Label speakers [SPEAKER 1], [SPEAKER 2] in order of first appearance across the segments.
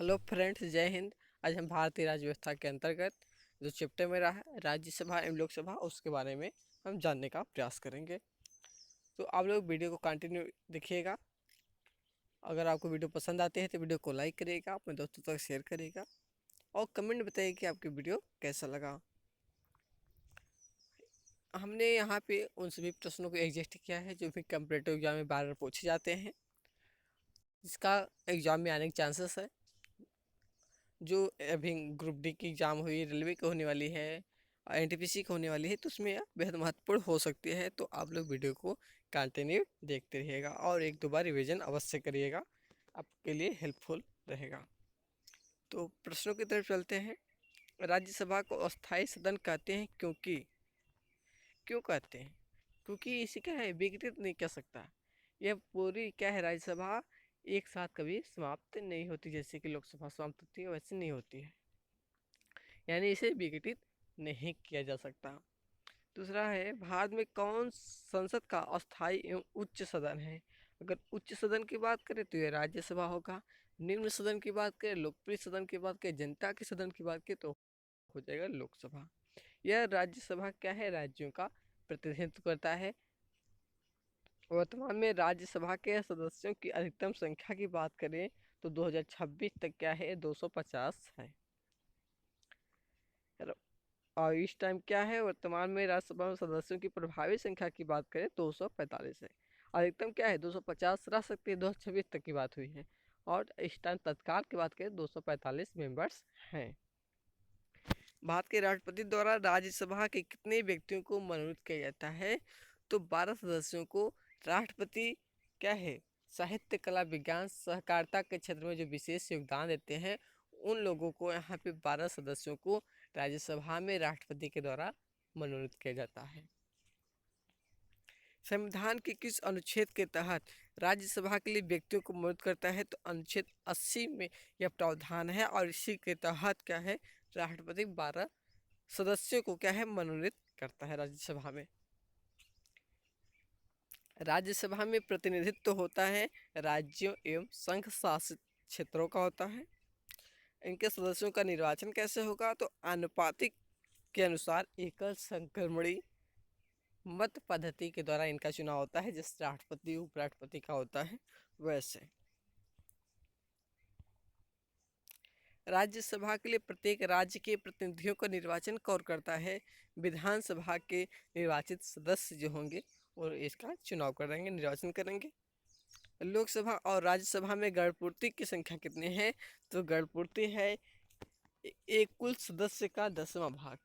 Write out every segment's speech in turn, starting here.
[SPEAKER 1] Hello friends, जय हिंद। आज हम भारतीय राज्य व्यवस्था के अंतर्गत जो चैप्टर मेरा है राज्यसभा एवं लोकसभा, उसके बारे में हम जानने का प्रयास करेंगे। तो आप लोग वीडियो को कंटिन्यू देखिएगा। अगर आपको वीडियो पसंद आती है तो वीडियो को लाइक करिएगा, अपने दोस्तों तक शेयर करिएगा और कमेंट बताइए कि आपकी वीडियो कैसा लगा। हमने यहाँ पे उन सभी प्रश्नों को एग्जिस्ट किया है जो भी कंपीटेटिव एग्जाम में बार बार पूछे जाते हैं, जिसका एग्जाम में आने के चांसेस है। जो अभी ग्रुप डी की एग्ज़ाम हुई, रेलवे की होने वाली है, एनटीपीसी की होने वाली है, तो उसमें यह बेहद महत्वपूर्ण हो सकती है। तो आप लोग वीडियो को कंटिन्यू देखते रहिएगा और एक दो बार रिवीजन अवश्य करिएगा, आपके लिए हेल्पफुल रहेगा। तो प्रश्नों की तरफ चलते हैं। राज्यसभा को अस्थायी सदन कहते हैं क्यों कहते हैं? क्योंकि इसे क्या है, विघटित नहीं कर सकता। यह पूरी क्या है, राज्यसभा एक साथ कभी समाप्त नहीं होती, जैसे कि लोकसभा समाप्त होती है वैसे नहीं होती है, यानी इसे विघटित नहीं किया जा सकता। दूसरा है, भारत में कौन संसद का अस्थायी एवं उच्च सदन है? अगर उच्च सदन की बात करें तो ये राज्यसभा होगा। निम्न सदन की बात करें, लोकप्रिय सदन की बात करें, जनता के सदन की बात करें तो हो जाएगा लोकसभा। यह राज्यसभा क्या है, राज्यों का प्रतिनिधित्व करता है। वर्तमान में राज्यसभा के सदस्यों की अधिकतम संख्या की बात करें तो 2026 तक क्या है, 250 है। और इस टाइम क्या है, वर्तमान में राज्यसभा में सदस्यों की प्रभावी संख्या की बात करें 245 है। अधिकतम क्या है, 250 रह सकती है, 2026 तक की बात हुई है। और इस टाइम तत्काल की बात करें 245 मेंबर्स हैं। भारत के राष्ट्रपति द्वारा राज्यसभा के कितने व्यक्तियों को मनोनीत किया जाता है? तो 12 सदस्यों को। राष्ट्रपति क्या है, साहित्य, कला, विज्ञान, सहकारिता के क्षेत्र में जो विशेष योगदान देते हैं उन लोगों को, यहाँ पे 12 सदस्यों को राज्यसभा में राष्ट्रपति के द्वारा मनोनीत किया जाता है। संविधान के किस अनुच्छेद के तहत राज्यसभा के लिए व्यक्तियों को मनोनीत करता है? तो अनुच्छेद 80 में यह प्रावधान है और इसी के तहत क्या है, राष्ट्रपति 12 सदस्यों को क्या है, मनोनीत करता है राज्यसभा में। राज्यसभा में प्रतिनिधित्व होता है राज्यों एवं संघ शासित क्षेत्रों का होता है। इनके सदस्यों का निर्वाचन कैसे होगा? तो आनुपातिक के अनुसार एकल संक्रमणी मत पद्धति के द्वारा इनका चुनाव होता है, जैसे राष्ट्रपति उपराष्ट्रपति का होता है वैसे। राज्यसभा के लिए प्रत्येक राज्य के प्रतिनिधियों का निर्वाचन कौन करता है? विधानसभा के निर्वाचित सदस्य जो होंगे और इसका चुनाव करेंगे, निर्वाचन करेंगे। लोकसभा और राज्यसभा में गणपूर्ति की संख्या कितनी है? तो गणपूर्ति है एक कुल सदस्य का 10वां भाग,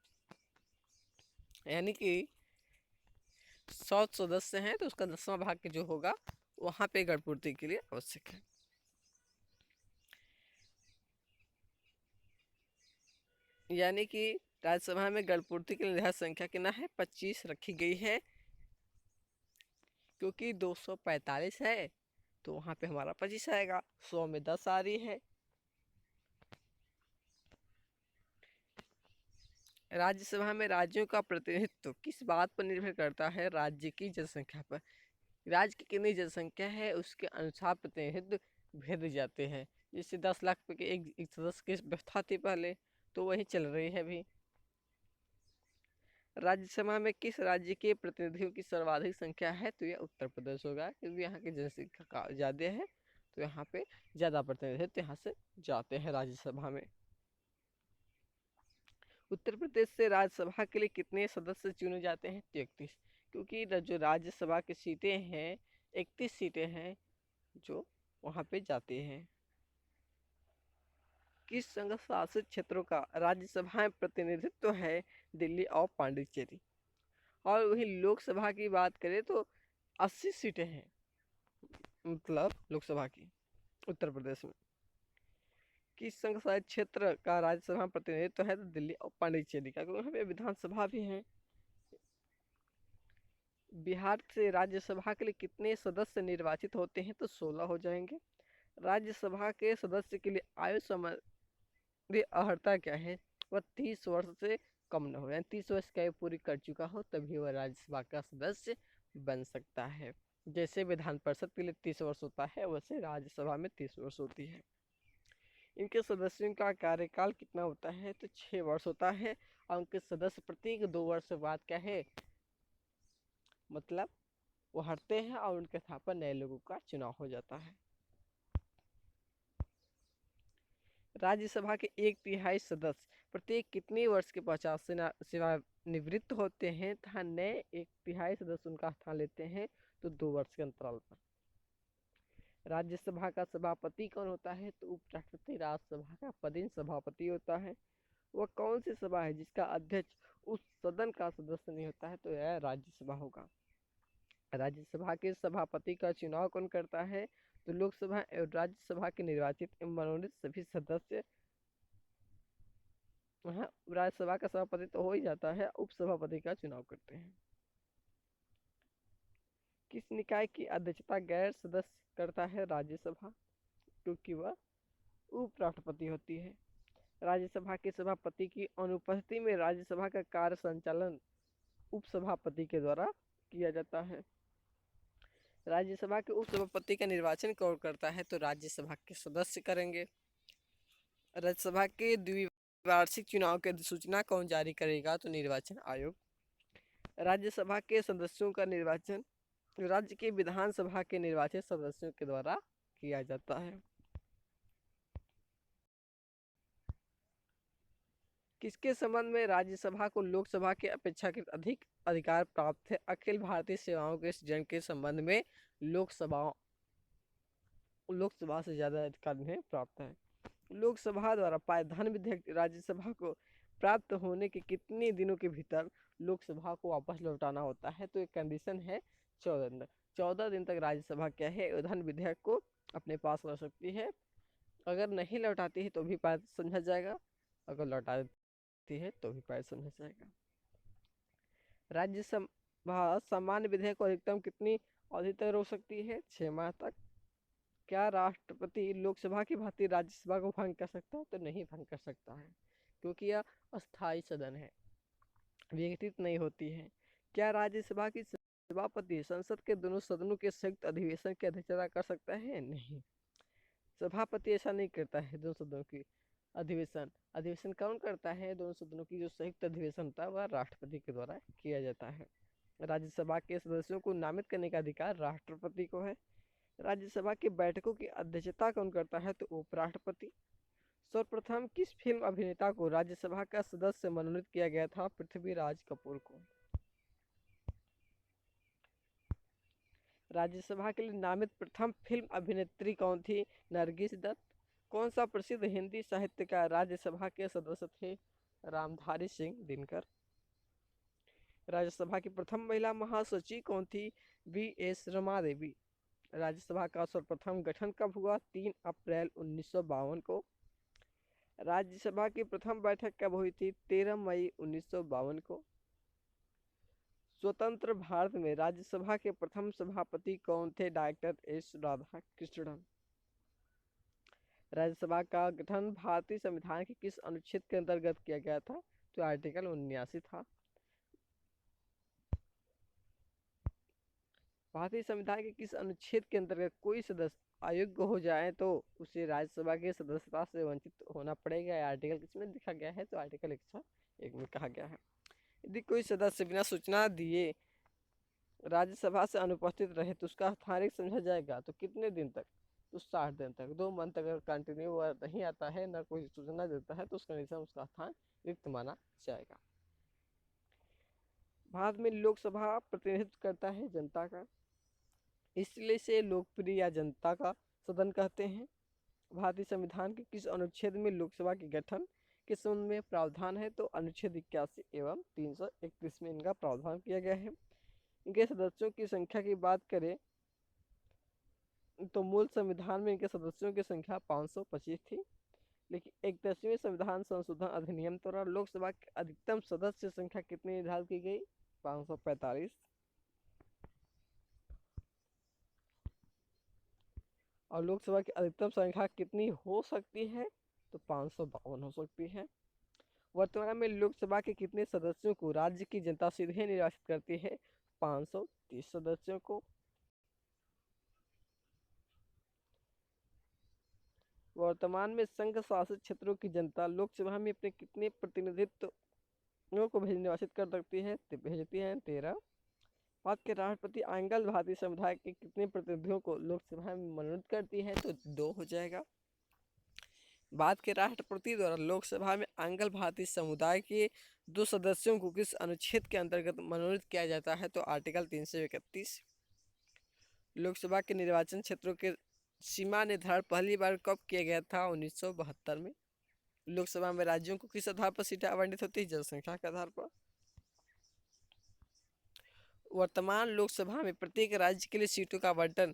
[SPEAKER 1] यानी कि 100 सदस्य हैं तो उसका 10वां भाग के जो होगा वहाँ पे गणपूर्ति के लिए आवश्यक है। यानी कि राज्यसभा में गणपूर्ति के लिए संख्या कितना है, 25 रखी गई है, क्योंकि 245 है तो वहाँ पे हमारा 25 आएगा, 100 में 10 आ रही है। राज्यसभा में राज्यों का प्रतिनिधित्व किस बात पर निर्भर करता है? राज्य की जनसंख्या पर। राज्य की कितनी जनसंख्या है उसके अनुसार प्रतिनिधित्व भेजे जाते हैं। जैसे 10 लाख के एक सदस्य की व्यवस्था थी पहले, तो वही चल रही है अभी। राज्यसभा में किस राज्य के प्रतिनिधियों की सर्वाधिक संख्या है? तो यह उत्तर प्रदेश होगा, क्योंकि यहाँ की जनसंख्या ज़्यादा है तो यहाँ पे ज़्यादा प्रतिनिधित्व यहाँ से जाते हैं राज्यसभा में। उत्तर प्रदेश से राज्यसभा के लिए कितने सदस्य चुने जाते हैं? 33, क्योंकि जो राज्यसभा की सीटें हैं 31 सीटें हैं जो वहाँ पे जाते हैं। किस संघ शासित क्षेत्रों का राज्यसभा में प्रतिनिधित्व है? दिल्ली और पांडिचेरी। और वही लोकसभा की बात करें तो 80 सीटें हैं, मतलब लोकसभा की उत्तर प्रदेश में। किस संघ शासित क्षेत्र का राज्यसभा में प्रतिनिधित्व है? तो दिल्ली और पांडिचेरी का, क्योंकि यहाँ पे विधानसभा भी है। बिहार से राज्यसभा के लिए कितने सदस्य निर्वाचित होते हैं? तो 16 हो जाएंगे। राज्यसभा के सदस्य के लिए आयु संबंधी अर्हता क्या है? वह 30 वर्ष से कम न हो, यानी 30 वर्ष की आयु पूरी कर चुका हो तभी वह राज्यसभा का सदस्य बन सकता है। जैसे विधान परिषद के लिए 30 वर्ष होता है, वैसे राज्यसभा में 30 वर्ष होती है। इनके सदस्यों का कार्यकाल कितना होता है? तो 6 वर्ष होता है। और उनके सदस्य प्रत्येक 2 वर्ष बाद क्या है, मतलब वो हटते हैं और उनके स्थान पर नए लोगों का चुनाव हो जाता है। राज्यसभा के 1/3 सदस्य प्रत्येक कितने वर्ष के पश्चात सेवानिवृत्त होते हैं तथा नए 1/3 सदस्य उनका स्थान लेते हैं? तो 2 वर्ष के अंतराल पर। राज्यसभा का सभापति कौन होता है? तो उपराष्ट्रपति राज्यसभा का पदेन सभापति होता है। वह कौन सी सभा है जिसका अध्यक्ष उस सदन का सदस्य नहीं होता है? तो यह राज्यसभा होगा। राज्यसभा के सभापति का चुनाव कौन करता है? तो लोकसभा एवं राज्यसभा के निर्वाचित एवं मनोनीत सभी सदस्य। हाँ, राज्यसभा का सभापति तो हो ही जाता है, उपसभापति का चुनाव करते हैं। किस निकाय की अध्यक्षता गैर सदस्य करता है? राज्यसभा, क्योंकि वह उपराष्ट्रपति होती है। राज्यसभा के सभापति की अनुपस्थिति में राज्यसभा का कार्य संचालन उपसभापति के द्वारा किया जाता है। राज्यसभा के उपसभापति का निर्वाचन कौन करता है? तो राज्यसभा के सदस्य करेंगे। राज्यसभा के द्विवार्षिक चुनाव की अधिसूचना कौन जारी करेगा? तो निर्वाचन आयोग। राज्यसभा के सदस्यों का निर्वाचन राज्य के विधानसभा के निर्वाचित सदस्यों के द्वारा किया जाता है। किसके संबंध में राज्यसभा को लोकसभा के अपेक्षाकृत अधिक अधिकार प्राप्त है? अखिल भारतीय सेवाओं के सृजन के संबंध में लोकसभा से ज्यादा अधिकार इन्हें प्राप्त है। लोकसभा द्वारा पायदान विधेयक राज्यसभा को प्राप्त होने के कितने दिनों के भीतर लोकसभा को वापस लौटाना होता है? तो एक कंडीशन है 14 दिन। 14 दिन तक राज्यसभा क्या है, विधान विधेयक को अपने पास रख सकती है। अगर नहीं लौटाती है तो भी पारित समझा जाएगा, अगर लौटा है तो भी पारित समझा जाएगा। राज्यसभा सामान्य विधेयक को अधिकतम कितनी अवधि तक रोक सकती है? 6 माह तक। क्या राष्ट्रपति लोकसभा की भांति राज्यसभा को भंग कर सकता है? तो नहीं भंग कर सकता है, क्योंकि यह अस्थायी सदन है, विघटित नहीं होती है। क्या राज्यसभा की सभापति संसद के दोनों सदनों के संयुक्त अधिवेशन की अध्यक्षता कर सकता है? नहीं, सभापति ऐसा नहीं करता है। दोनों सदनों की अधिवेशन कौन करता है? दोनों सदनों की जो संयुक्त अधिवेशन होता है वह राष्ट्रपति के द्वारा किया जाता है। राज्यसभा के सदस्यों को नामित करने का अधिकार राष्ट्रपति को है। राज्यसभा की बैठकों की अध्यक्षता कौन करता है? तो उपराष्ट्रपति। सर्वप्रथम किस फिल्म अभिनेता को राज्यसभा का सदस्य मनोनीत किया गया था? पृथ्वीराज कपूर को। राज्यसभा के लिए नामित प्रथम फिल्म अभिनेत्री कौन थी? नरगिस दत्त। कौन सा प्रसिद्ध हिंदी साहित्यकार राज्यसभा के सदस्य थे? रामधारी सिंह दिनकर। राज्यसभा की प्रथम महिला महासचिव कौन थी? V.S. रमा देवी। राज्यसभा का सर्वप्रथम गठन कब हुआ? 3 अप्रैल 1952 को। राज्यसभा की प्रथम बैठक कब हुई थी? 13 मई 1952 को। स्वतंत्र भारत में राज्यसभा के प्रथम सभापति कौन थे? Doctor S Radhakrishnan. राज्यसभा का गठन भारतीय संविधान के किस अनुच्छेद के अंतर्गत किया गया था? तो आर्टिकल 79 था। भारतीय संविधान के किस अनुच्छेद के अंतर्गत कोई सदस्य अयोग्य हो जाए तो उसे राज्यसभा के सदस्यता से वंचित होना पड़ेगा? आर्टिकल किसमें लिखा गया है? तो आर्टिकल 101 में कहा गया है। यदि कोई सदस्य बिना सूचना दिए राज्यसभा से अनुपस्थित रहे तो उसका स्थान रिक्त समझा जाएगा। तो कितने दिन तक? तो 60 दिन तक। 2 मंथ अगर कंटिन्यू नहीं आता है, ना कोई सूचना देता है, तो उस कंडीशन में उसका स्थान रिक्त माना जाएगा। भारत में लोकसभा प्रतिनिधित्व करता है जनता का, इसलिए इसे लोकप्रिय या जनता का सदन कहते हैं। भारतीय संविधान के किस अनुच्छेद में लोकसभा के गठन के संबंध में प्रावधान है? तो अनुच्छेद 81 एवं 331 में इनका प्रावधान किया गया है। इनके सदस्यों की संख्या की बात करें तो मूल संविधान में इनके सदस्यों की संख्या 525 थी, लेकिन 31वें संविधान संशोधन अधिनियम द्वारा लोकसभा की अधिकतम सदस्य संख्या कितनी निर्धारित की गई? 545। और लोकसभा की अधिकतम संख्या कितनी हो सकती है? तो 552 हो सकती है। वर्तमान में लोकसभा के कितने सदस्यों को राज्य की जनता सीधे निर्वाचित करती है? 530 सदस्यों को। वर्तमान में संघ शासित क्षेत्रों की जनता लोकसभा में अपने कितने प्रतिनिधित्व को निर्वाचित कर सकती है? भेजती है 13। भारत के राष्ट्रपति आंग्ल भारतीय समुदाय के कितने प्रतिनिधियों को लोकसभा में मनोनीत करती है? तो 2 हो जाएगा। भारत के राष्ट्रपति द्वारा लोकसभा में आंग्ल भारतीय समुदाय के 2 सदस्यों को किस अनुच्छेद के अंतर्गत मनोनीत किया जाता है? तो आर्टिकल 331। लोकसभा के निर्वाचन क्षेत्रों के सीमा निर्धारण पहली बार कब किया गया था? 1972 में। लोकसभा में राज्यों को किस आधार पर सीटें आवंटित होती है? जनसंख्या के आधार पर। वर्तमान लोकसभा में प्रत्येक राज्य के लिए सीटों का आवंटन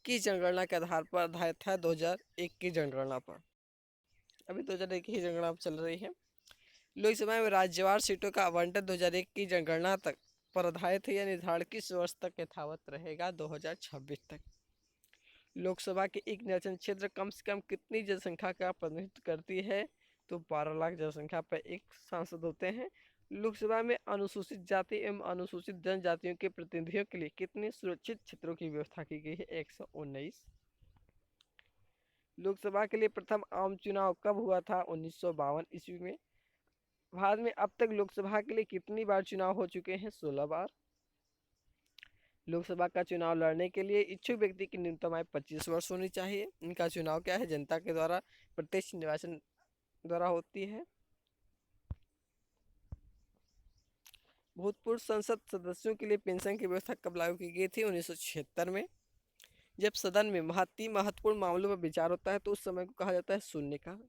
[SPEAKER 1] किस जनगणना के आधार पर आधारित है? 2001 की जनगणना पर। अभी 2001 की जनगणना चल रही है। लोकसभा में राज्यवार सीटों का आवंटन 2001 की जनगणना तक पर आधारित है। यह निर्धारण किस वर्ष तक यथावत रहेगा? 2026 तक। लोकसभा के एक निर्वाचन क्षेत्र कम से कम कितनी जनसंख्या का प्रतिनिधित्व करती है? तो 12 लाख जनसंख्या पर एक सांसद होते हैं। लोकसभा में अनुसूचित जाति एवं अनुसूचित जनजातियों के प्रतिनिधियों के लिए कितने सुरक्षित क्षेत्रों की व्यवस्था की गई है? 119। लोकसभा के लिए प्रथम आम चुनाव कब हुआ था? 1952 ईस्वी में। भारत में अब तक लोकसभा के लिए कितनी बार चुनाव हो चुके हैं? 16 बार। लोकसभा का चुनाव लड़ने के लिए इच्छुक व्यक्ति की न्यूनतम आयु 25 वर्ष होनी चाहिए। इनका चुनाव क्या है? जनता के द्वारा प्रत्यक्ष निर्वाचन द्वारा होती है। भूतपूर्व संसद सदस्यों के लिए पेंशन की व्यवस्था कब लागू की गई थी? 1976 में। जब सदन में महत्वपूर्ण मामलों पर विचार होता है तो उस समय को कहा जाता है शून्यकाल।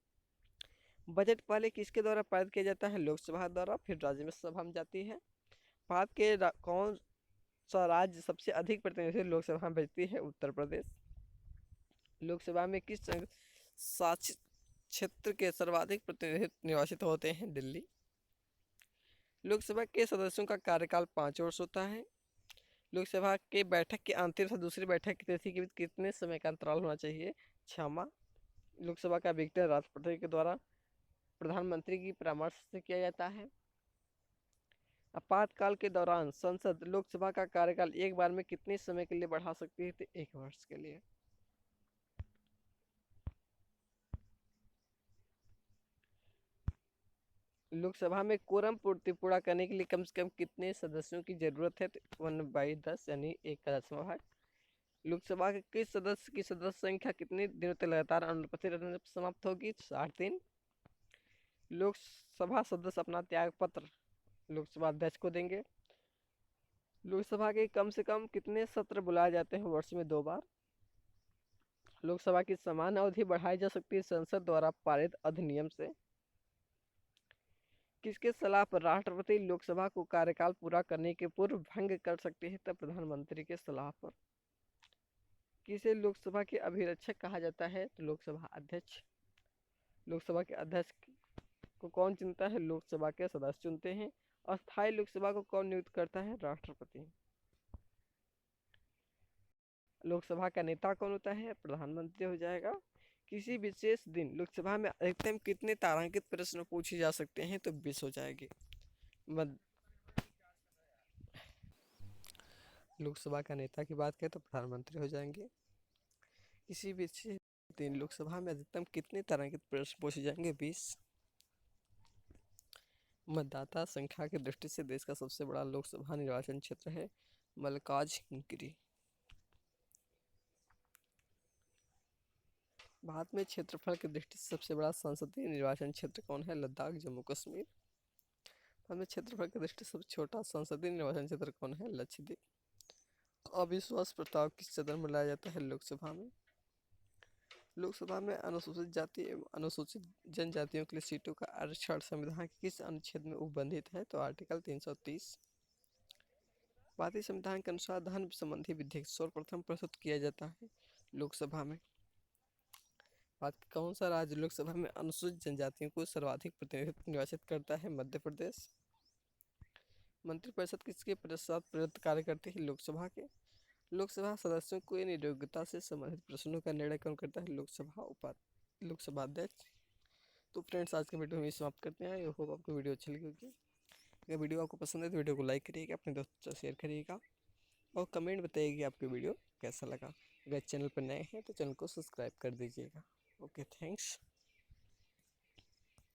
[SPEAKER 1] बजट पहले किसके द्वारा पारित किया जाता है? लोकसभा द्वारा, फिर राज्यसभा में जाती है। भारत के कौन सा राज्य सबसे अधिक प्रतिनिधि लोकसभा में भेजती है? उत्तर प्रदेश। लोकसभा में किस शासित क्षेत्र के सर्वाधिक प्रतिनिधि निर्वाचित होते हैं? दिल्ली। लोकसभा के सदस्यों का कार्यकाल 5 वर्ष होता है। लोकसभा के बैठक के अंतिम से दूसरी बैठक की तिथि के बीच कितने समय का अंतराल होना चाहिए? 6 माह। लोकसभा का विघटन राष्ट्रपति के द्वारा प्रधानमंत्री की परामर्श से किया जाता है। आपातकाल के दौरान संसद लोकसभा का कार्यकाल एक बार में कितने समय के लिए बढ़ा सकती है? तो 1 वर्ष के लिए। लोकसभा में कोरम पूर्ति पूरा करने के लिए कम से कम कितने सदस्यों की जरूरत है? तो 1/10 यानी 1/10वां भाग। लोकसभा के किस सदस्य की सदस्य संख्या कितने दिनों तक लगातार अनुपस्थित रहने पर समाप्त होगी? 60 दिन। लोकसभा सदस्य अपना त्याग पत्र लोकसभा अध्यक्ष को देंगे। लोकसभा के कम से कम कितने सत्र बुलाए जाते हैं? वर्ष में 2 बार। लोकसभा की समान अवधि बढ़ाई जा सकती है संसद द्वारा पारित अधिनियम से। किसके सलाह पर राष्ट्रपति लोकसभा को कार्यकाल पूरा करने के पूर्व भंग कर सकते हैं? तब प्रधानमंत्री के सलाह पर। किसे लोकसभा के अभिरक्षक कहा जाता है? तो लोकसभा अध्यक्ष। लोकसभा के अध्यक्ष को कौन चुनता है? लोकसभा के सदस्य चुनते हैं। अस्थायी लोकसभा को कौन नियुक्त करता है? राष्ट्रपति। लोकसभा का नेता कौन होता है? प्रधानमंत्री हो जाएगा। किसी विशेष दिन लोकसभा में अधिकतम कितने तारांकित प्रश्न पूछे जा सकते हैं? तो 20 हो जाएगी। लोकसभा का नेता की बात करें तो प्रधानमंत्री हो जाएंगे। किसी विशेष दिन लोकसभा में अधिकतम कितने तारांकित प्रश्न पूछे जाएंगे? 20। मतदाता संख्या की दृष्टि से देश का सबसे बड़ा लोकसभा निर्वाचन क्षेत्र है मल्काजगिरी। भारत में क्षेत्रफल की दृष्टि से सबसे बड़ा संसदीय निर्वाचन क्षेत्र कौन है? लद्दाख, जम्मू कश्मीर। भारत में क्षेत्रफल की दृष्टि से सबसे छोटा संसदीय निर्वाचन क्षेत्र कौन है? लक्षद्वीप। अविश्वास प्रस्ताव किस सदन में लाया जाता है? लोकसभा में। लोकसभा में अनुसूचित जाति एवं अनुसूचित जनजातियों के लिए सीटों का आरक्षण संविधान के किस अनुच्छेद में उपबंधित है? तो आर्टिकल 330। भारतीय संविधान के अनुसार धन संबंधी विधेयक सर्वप्रथम प्रस्तुत किया जाता है लोकसभा में। भारत का कौन सा राज्य लोकसभा में अनुसूचित जनजातियों को सर्वाधिक प्रतिनिधित्व निर्वाचित करता है? मध्य प्रदेश। मंत्रिपरिषद किसके साथ प्रयुक्त कार्य करती है? लोकसभा के। लोकसभा सदस्यों को नियोग्यता से संबंधित प्रश्नों का निर्णय कौन करता है? लोकसभा अध्यक्ष। तो फ्रेंड्स, आज के वीडियो में समाप्त करते हैं। आई होप आपको वीडियो अच्छी लगी होगी। अगर वीडियो आपको पसंद है तो वीडियो को लाइक करिएगा, अपने दोस्तों से शेयर करिएगा और कमेंट बताइए कि आपको वीडियो कैसा लगा। अगर चैनल पर नए हैं तो चैनल को सब्सक्राइब कर दीजिएगा। Okay, thanks.